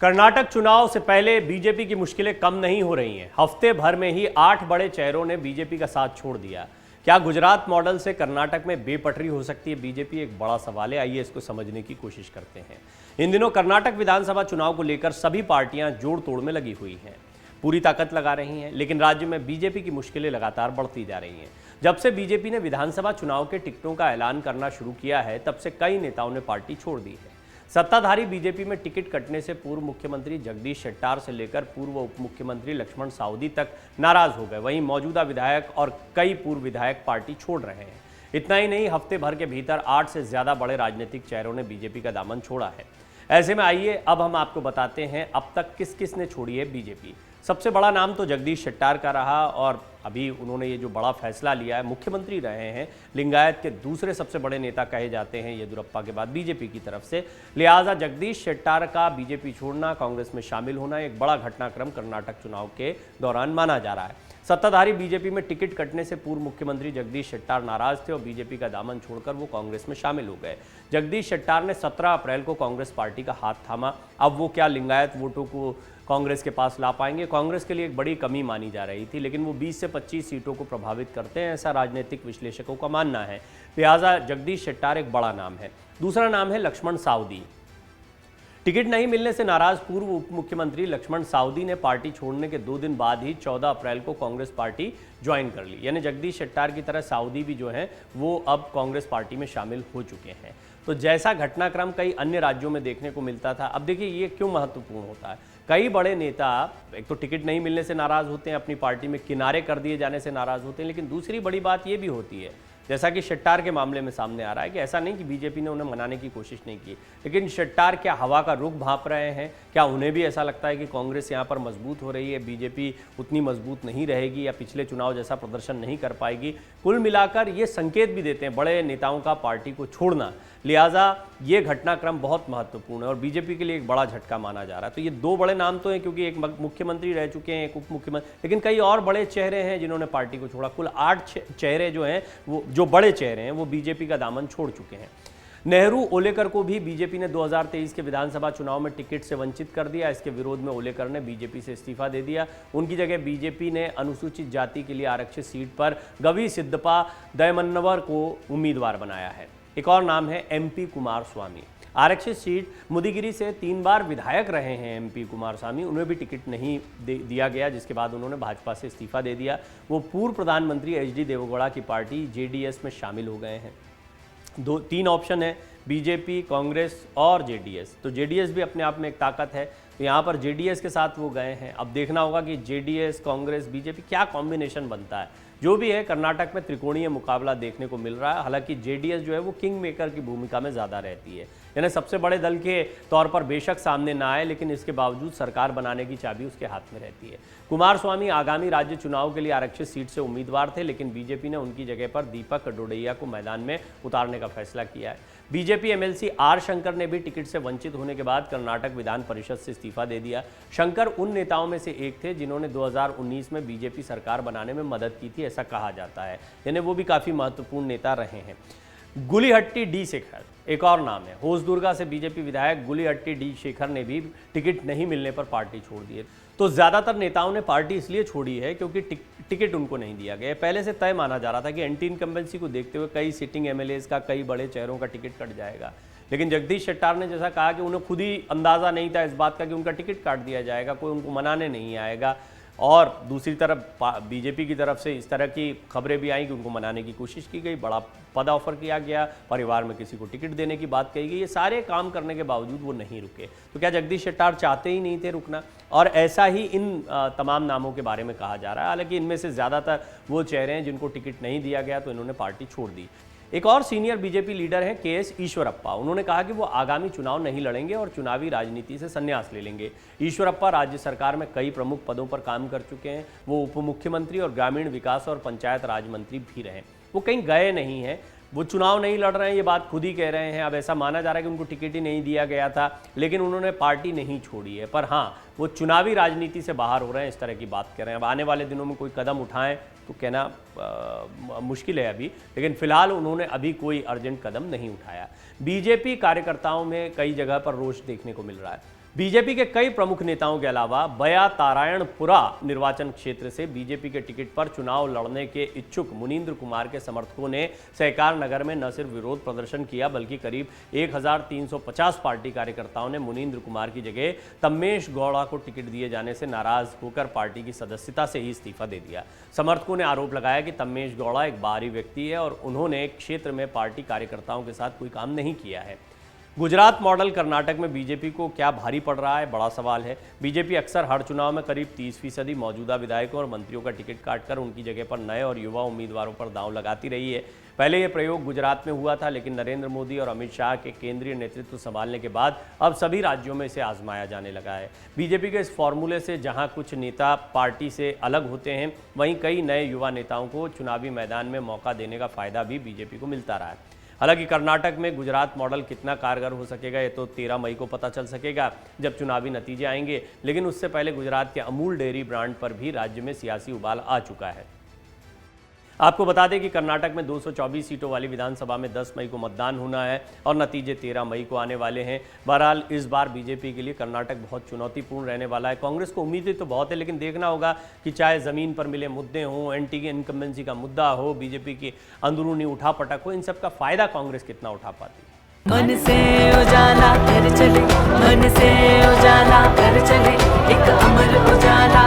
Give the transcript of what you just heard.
कर्नाटक चुनाव से पहले बीजेपी की मुश्किलें कम नहीं हो रही हैं। हफ्ते भर में ही 8 बड़े चेहरों ने बीजेपी का साथ छोड़ दिया। क्या गुजरात मॉडल से कर्नाटक में बेपटरी हो सकती है बीजेपी? एक बड़ा सवाल है। आइए इसको समझने की कोशिश करते हैं। इन दिनों कर्नाटक विधानसभा चुनाव को लेकर सभी पार्टियां जोड़ तोड़ में लगी हुई हैं, पूरी ताकत लगा रही हैं, लेकिन राज्य में बीजेपी की मुश्किलें लगातार बढ़ती जा रही हैं। जब से बीजेपी ने विधानसभा चुनाव के टिकटों का ऐलान करना शुरू किया है, तब से कई नेताओं ने पार्टी छोड़ दी है। सत्ताधारी बीजेपी में टिकट कटने से पूर्व मुख्यमंत्री जगदीश शेट्टार से लेकर पूर्व उप मुख्यमंत्री लक्ष्मण सावदी तक नाराज हो गए। वहीं मौजूदा विधायक और कई पूर्व विधायक पार्टी छोड़ रहे हैं। इतना ही नहीं, हफ्ते भर के भीतर 8 से ज्यादा बड़े राजनीतिक चेहरों ने बीजेपी का दामन छोड़ा है। ऐसे में आइए अब हम आपको बताते हैं अब तक किस किस ने छोड़ी है बीजेपी। सबसे बड़ा नाम तो जगदीश शेट्टार का रहा और अभी उन्होंने ये जो बड़ा फैसला लिया है, मुख्यमंत्री रहे हैं, लिंगायत के दूसरे सबसे बड़े नेता कहे जाते हैं येदियुरप्पा के बाद बीजेपी की तरफ से। लिहाजा जगदीश शेट्टार का बीजेपी छोड़ना, कांग्रेस में शामिल होना एक बड़ा घटनाक्रम कर्नाटक चुनाव के दौरान माना जा रहा है। सत्ताधारी बीजेपी में टिकट कटने से पूर्व मुख्यमंत्री जगदीश शेट्टार नाराज थे और बीजेपी का दामन छोड़कर वो कांग्रेस में शामिल हो गए। जगदीश शेट्टार ने 17 अप्रैल को कांग्रेस पार्टी का हाथ थामा। अब वो क्या लिंगायत वोटों को कांग्रेस के पास ला पाएंगे? कांग्रेस के लिए एक बड़ी कमी मानी जा रही थी, लेकिन वो 20 से 25 सीटों को प्रभावित करते हैं, ऐसा राजनीतिक विश्लेषकों का मानना है। लिहाजा जगदीश शेट्टार एक बड़ा नाम है। दूसरा नाम है लक्ष्मण सावदी। टिकट नहीं मिलने से नाराज पूर्व उप मुख्यमंत्री लक्ष्मण सावदी ने पार्टी छोड़ने के 2 दिन बाद ही 14 अप्रैल को कांग्रेस पार्टी ज्वाइन कर ली। यानी जगदीश शेट्टार की तरह सावदी भी जो हैं वो अब कांग्रेस पार्टी में शामिल हो चुके हैं। तो जैसा घटनाक्रम कई अन्य राज्यों में देखने को मिलता था, अब देखिए ये क्यों महत्वपूर्ण होता है। कई बड़े नेता एक तो टिकट नहीं मिलने से नाराज होते हैं, अपनी पार्टी में किनारे कर दिए जाने से नाराज होते हैं, लेकिन दूसरी बड़ी बात ये भी होती है, जैसा कि शेट्टार के मामले में सामने आ रहा है, कि ऐसा नहीं कि बीजेपी ने उन्हें मनाने की कोशिश नहीं की, लेकिन शेट्टार क्या हवा का रुख भांप रहे हैं? क्या उन्हें भी ऐसा लगता है कि कांग्रेस यहाँ पर मजबूत हो रही है, बीजेपी उतनी मजबूत नहीं रहेगी या पिछले चुनाव जैसा प्रदर्शन नहीं कर पाएगी? कुल मिलाकर ये संकेत भी देते हैं बड़े नेताओं का पार्टी को छोड़ना। लिहाजा ये घटनाक्रम बहुत महत्वपूर्ण है और बीजेपी के लिए एक बड़ा झटका माना जा रहा है। तो ये 2 बड़े नाम तो हैं, क्योंकि एक मुख्यमंत्री रह चुके हैं, एक उप मुख्यमंत्री, लेकिन कई और बड़े चेहरे हैं जिन्होंने पार्टी को छोड़ा। कुल 8 चेहरे जो हैं, वो जो बड़े चेहरे हैं, वो बीजेपी का दामन छोड़ चुके हैं। नेहरू ओलेकर को भी बीजेपी ने 2023 के विधानसभा चुनाव में टिकट से वंचित कर दिया। इसके विरोध में ओलेकर ने बीजेपी से इस्तीफा दे दिया। उनकी जगह बीजेपी ने अनुसूचित जाति के लिए आरक्षित सीट पर गवी सिद्धप्पा दयमन्नवर को उम्मीदवार बनाया है। एक और नाम है एमपी कुमारस्वामी। आरक्षित सीट मुदिगिरी से 3 बार विधायक रहे हैं एमपी कुमारस्वामी, उन्हें भी टिकट नहीं दिया गया, जिसके बाद उन्होंने भाजपा से इस्तीफा दे दिया। वो पूर्व प्रधानमंत्री एचडी देवेगौड़ा की पार्टी जेडीएस में शामिल हो गए हैं। 3 ऑप्शन है, बीजेपी, कांग्रेस और जेडीएस। तो जेडीएस भी अपने आप में एक ताकत है, तो यहाँ पर जेडीएस के साथ वो गए हैं। अब देखना होगा कि जेडीएस, कांग्रेस, बीजेपी क्या कॉम्बिनेशन बनता है। जो भी है, कर्नाटक में त्रिकोणीय मुकाबला देखने को मिल रहा है। हालांकि जेडीएस जो है वो किंग मेकर की भूमिका में ज़्यादा रहती है, यानी सबसे बड़े दल के तौर पर बेशक सामने ना आए, लेकिन इसके बावजूद सरकार बनाने की चाबी उसके हाथ में रहती है। कुमारस्वामी आगामी राज्य चुनाव के लिए आरक्षित सीट से उम्मीदवार थे, लेकिन बीजेपी ने उनकी जगह पर दीपक डोडैया को मैदान में उतारने का फैसला किया है। बीजेपी एमएलसी आर शंकर ने भी टिकट से वंचित होने के बाद कर्नाटक विधान परिषद से इस्तीफा दे दिया। शंकर उन नेताओं में से एक थे जिन्होंने 2019 में बीजेपी सरकार बनाने में मदद की थी, ऐसा कहा जाता है, यानी वो भी काफ़ी महत्वपूर्ण नेता रहे हैं। गुलिहट्टी डी शेखर एक और नाम है। होसदुर्गा से बीजेपी विधायक गुलिहट्टी डी शेखर ने भी टिकट नहीं मिलने पर पार्टी छोड़ दी है। तो ज़्यादातर नेताओं ने पार्टी इसलिए छोड़ी है क्योंकि टिकट उनको नहीं दिया गया। पहले से तय माना जा रहा था कि एंटी इनकम्बेंसी को देखते हुए कई सिटिंग एमएलएज का, कई बड़े चेहरों का टिकट कट जाएगा, लेकिन जगदीश शेट्टार ने जैसा कहा कि उन्हें खुद ही अंदाज़ा नहीं था इस बात का कि उनका टिकट काट दिया जाएगा, कोई उनको मनाने नहीं आएगा। और दूसरी तरफ बीजेपी की तरफ से इस तरह की खबरें भी आई कि उनको मनाने की कोशिश की गई, बड़ा पद ऑफर किया गया, परिवार में किसी को टिकट देने की बात कही गई। ये सारे काम करने के बावजूद वो नहीं रुके। तो क्या जगदीश शेट्टार चाहते ही नहीं थे रुकना? और ऐसा ही इन तमाम नामों के बारे में कहा जा रहा है। हालांकि इनमें से ज़्यादातर वो चेहरे हैं जिनको टिकट नहीं दिया गया, तो इन्होंने पार्टी छोड़ दी। एक और सीनियर बीजेपी लीडर हैं केएस ईश्वरप्पा। उन्होंने कहा कि वो आगामी चुनाव नहीं लड़ेंगे और चुनावी राजनीति से संन्यास ले लेंगे। ईश्वरप्पा राज्य सरकार में कई प्रमुख पदों पर काम कर चुके हैं। वो उप मुख्यमंत्री और ग्रामीण विकास और पंचायत राज मंत्री भी रहे। वो कहीं गए नहीं हैं, वो चुनाव नहीं लड़ रहे हैं, ये बात खुद ही कह रहे हैं। अब ऐसा माना जा रहा है कि उनको टिकट ही नहीं दिया गया था, लेकिन उन्होंने पार्टी नहीं छोड़ी है। पर हाँ, वो चुनावी राजनीति से बाहर हो रहे हैं, इस तरह की बात कर रहे हैं। अब आने वाले दिनों में कोई कदम उठाएं तो कहना मुश्किल है अभी, लेकिन फिलहाल उन्होंने अभी कोई अर्जेंट कदम नहीं उठाया। बीजेपी कार्यकर्ताओं में कई जगह पर रोष देखने को मिल रहा है। बीजेपी के कई प्रमुख नेताओं के अलावा बया तारायणपुरा निर्वाचन क्षेत्र से बीजेपी के टिकट पर चुनाव लड़ने के इच्छुक मुनींद्र कुमार के समर्थकों ने सहकार नगर में न सिर्फ विरोध प्रदर्शन किया बल्कि करीब 1350 पार्टी कार्यकर्ताओं ने मुनींद्र कुमार की जगह तम्मेश गौड़ा को टिकट दिए जाने से नाराज होकर पार्टी की सदस्यता से ही इस्तीफा दे दिया। समर्थकों ने आरोप लगाया कि तम्मेश गौड़ा एक बाहरी व्यक्ति है और उन्होंने क्षेत्र में पार्टी कार्यकर्ताओं के साथ कोई काम नहीं किया है। गुजरात मॉडल कर्नाटक में बीजेपी को क्या भारी पड़ रहा है, बड़ा सवाल है। बीजेपी अक्सर हर चुनाव में करीब 30% मौजूदा विधायकों और मंत्रियों का टिकट काटकर उनकी जगह पर नए और युवा उम्मीदवारों पर दांव लगाती रही है। पहले यह प्रयोग गुजरात में हुआ था, लेकिन नरेंद्र मोदी और अमित शाह के केंद्रीय नेतृत्व संभालने के बाद अब सभी राज्यों में इसे आजमाया जाने लगा है। बीजेपी के इस फॉर्मूले से जहां कुछ नेता पार्टी से अलग होते हैं, वहीं कई नए युवा नेताओं को चुनावी मैदान में मौका देने का फायदा भी बीजेपी को मिलता रहा है। हालांकि कर्नाटक में गुजरात मॉडल कितना कारगर हो सकेगा ये तो 13 मई को पता चल सकेगा जब चुनावी नतीजे आएंगे, लेकिन उससे पहले गुजरात के अमूल डेयरी ब्रांड पर भी राज्य में सियासी उबाल आ चुका है। आपको बता दें कि कर्नाटक में 224 सीटों वाली विधानसभा में 10 मई को मतदान होना है और नतीजे 13 मई को आने वाले हैं। बहरहाल इस बार बीजेपी के लिए कर्नाटक बहुत चुनौतीपूर्ण रहने वाला है। कांग्रेस को उम्मीदें तो बहुत है, लेकिन देखना होगा कि चाहे ज़मीन पर मिले मुद्दे हों, एंटी इनकम्बेंसी का मुद्दा हो, बीजेपी की अंदरूनी उठापटक हो, इन सब का फायदा कांग्रेस कितना उठा पाती है। मन से उजाला कर चले, मन से उजाला कर चले, एक अमर उजाला